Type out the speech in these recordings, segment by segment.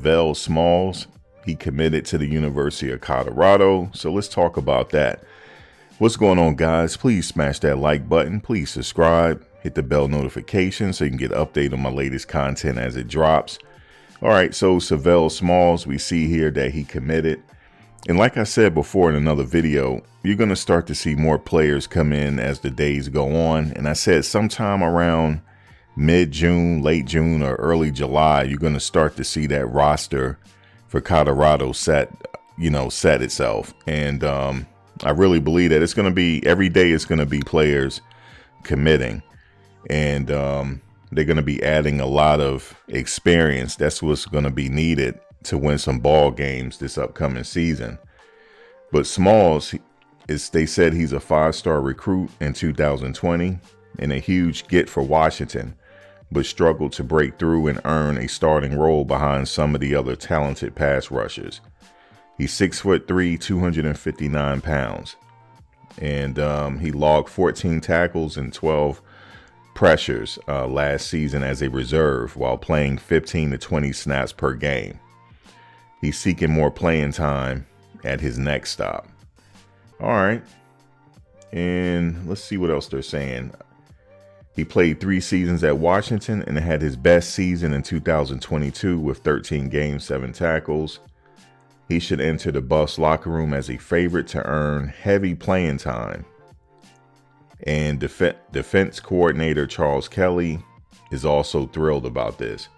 Sav'ell Smalls. He committed to the University of Colorado. So let's talk about that. What's going on, guys? Please smash that like button. Please subscribe. Hit the bell notification so you can get updated on my latest content as it drops. All right, so Sav'ell Smalls, we see here that he committed. And like I said before in another video, you're going to start to see more players come in as the days go on. And I said sometime around mid-June, late June, or early July, you're going to start to see that roster for Colorado set itself. And I really believe that it's going to be, every day it's going to be players committing. And they're going to be adding a lot of experience. That's what's going to be needed to win some ball games this upcoming season. But Smalls, they said he's a 5-star recruit in 2020 and a huge get for Washington, but struggled to break through and earn a starting role behind some of the other talented pass rushers. He's 6'3", 259 pounds, and he logged 14 tackles and 12 pressures last season as a reserve while playing 15 to 20 snaps per game. He's seeking more playing time at his next stop. All right, and let's see what else they're saying. He played 3 seasons at Washington and had his best season in 2022 with 13 games, 7 tackles. He should enter the Buffs locker room as a favorite to earn heavy playing time. And defense coordinator Charles Kelly is also thrilled about this.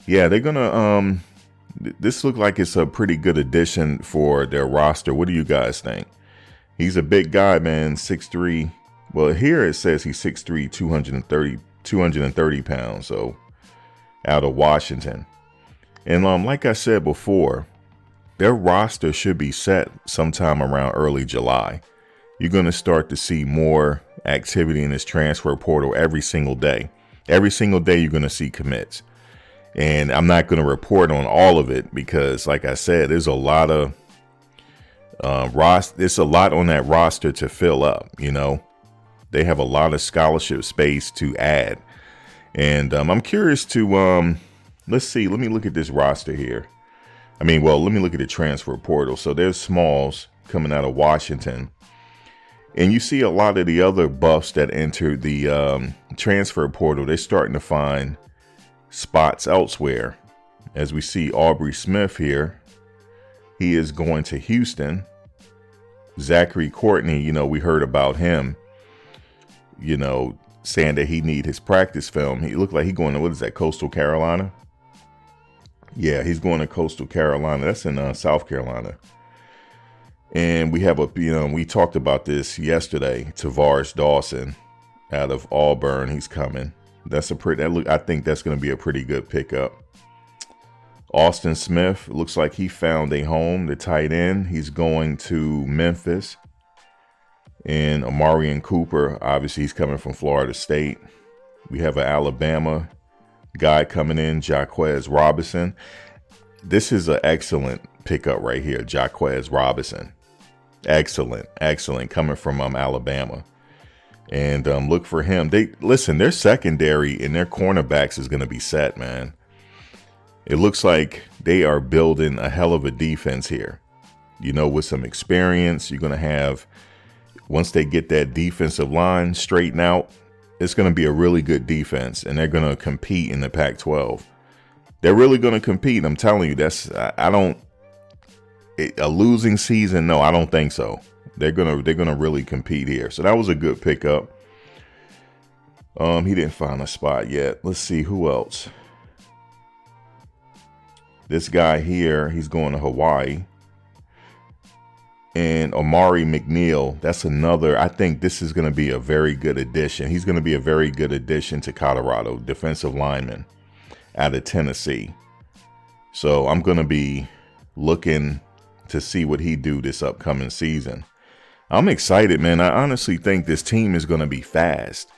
Yeah, they're gonna this looks like it's a pretty good addition for their roster. What do you guys think? He's a big guy, man, 6'3". Well, here it says he's 6'3", 230 pounds, so out of Washington. And like I said before, their roster should be set sometime around early July. You're going to start to see more activity in this transfer portal every single day. Every single day you're going to see commits. And I'm not going to report on all of it because, like I said, there's a lot of there's a lot on that roster to fill up. You know, they have a lot of scholarship space to add. And I'm curious to let's see. Let me look at this roster here. Let me look at the transfer portal. So there's Smalls coming out of Washington. And you see a lot of the other Buffs that entered the transfer portal. They're starting to find spots elsewhere. As we see Aubrey Smith here. He is going to Houston. Zachary Courtney, we heard about him, saying that he need his practice film. He looked like he's going to, what is that, Coastal Carolina? Yeah, he's going to Coastal Carolina. That's in South Carolina. And we have we talked about this yesterday. Tavares Dawson out of Auburn. He's coming. I think that's going to be a pretty good pickup. Austin Smith looks like he found a home. The tight end. He's going to Memphis. And Amarian Cooper, obviously he's coming from Florida State. We have an Alabama guy coming in, Jaquez Robinson. This is an excellent pickup right here, Jaquez Robinson. Excellent, coming from Alabama. And look for him. Their secondary and their cornerbacks is going to be set, man. It looks like they are building a hell of a defense here. With some experience, you're going to have, once they get that defensive line straightened out, it's going to be a really good defense, and they're going to compete in the Pac-12. They're really going to compete. I'm telling you, a losing season. No, I don't think so. They're gonna really compete here. So that was a good pickup. He didn't find a spot yet. Let's see who else. This guy here, he's going to Hawaii. And Amari McNeil, that's another. I think this is going to be a very good addition. He's going to be a very good addition to Colorado, defensive lineman out of Tennessee. So I'm going to be looking to see what he do this upcoming season. I'm excited, man. I honestly think this team is going to be fast.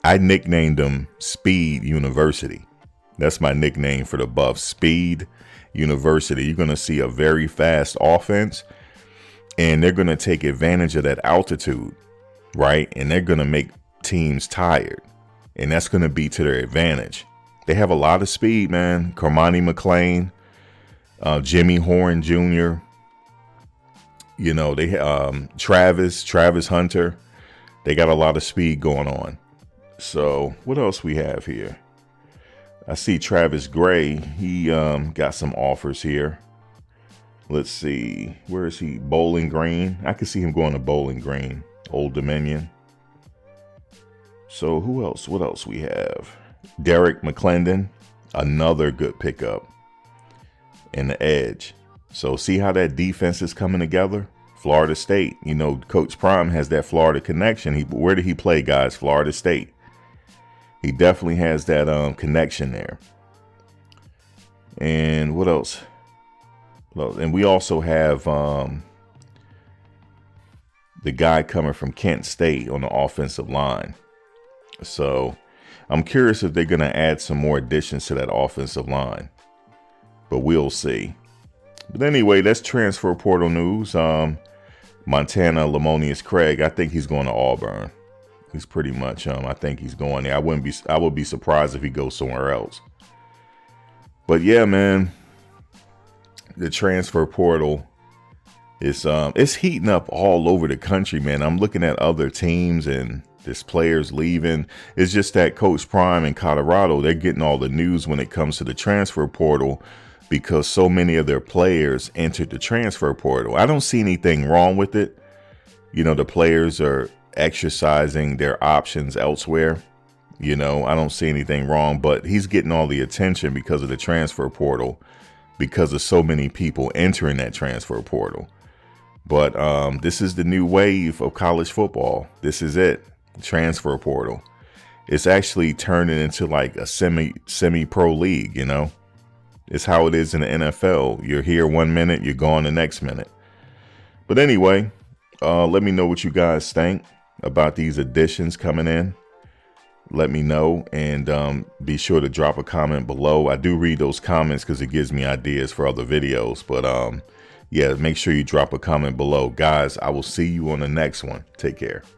I nicknamed them Speed University. That's my nickname for the Buffs, Speed University. You're going to see a very fast offense, and they're going to take advantage of that altitude, right? And they're going to make teams tired, and that's going to be to their advantage. They have a lot of speed, man. Cormani McClain, Jimmy Horn Jr. You know, they Travis Hunter. They got a lot of speed going on. So what else we have here? I see Travis Gray. He got some offers here. Let's see. Where is he? Bowling Green. I could see him going to Bowling Green. Old Dominion. So who else? What else we have? Derek McClendon. Another good pickup. And the edge. So see how that defense is coming together? Florida State. You know, Coach Prime has that Florida connection. Where did he play, guys? Florida State. He definitely has that connection there. And what else? Well, and we also have the guy coming from Kent State on the offensive line. So I'm curious if they're going to add some more additions to that offensive line. But we'll see. But anyway, that's transfer portal news. Montana Lamonius Craig, I think he's going to Auburn. He's pretty much, I think he's going there. I would be surprised if he goes somewhere else. But yeah, man, the transfer portal is it's heating up all over the country, man. I'm looking at other teams and there's players leaving. It's just that Coach Prime in Colorado, they're getting all the news when it comes to the transfer portal because so many of their players entered the transfer portal. I don't see anything wrong with it. You know, the players are exercising their options elsewhere. You know, I don't see anything wrong, but he's getting all the attention because of the transfer portal, because of so many people entering that transfer portal. But this is the new wave of college football. This is it. Transfer portal. It's actually turning into like a semi-pro league, you know. It's how it is in the NFL. You're here 1 minute, you're gone the next minute. But anyway, let me know what you guys think about these additions coming in. Let me know, and be sure to drop a comment below. I do read those comments because it gives me ideas for other videos. But yeah, make sure you drop a comment below. Guys, I will see you on the next one. Take care.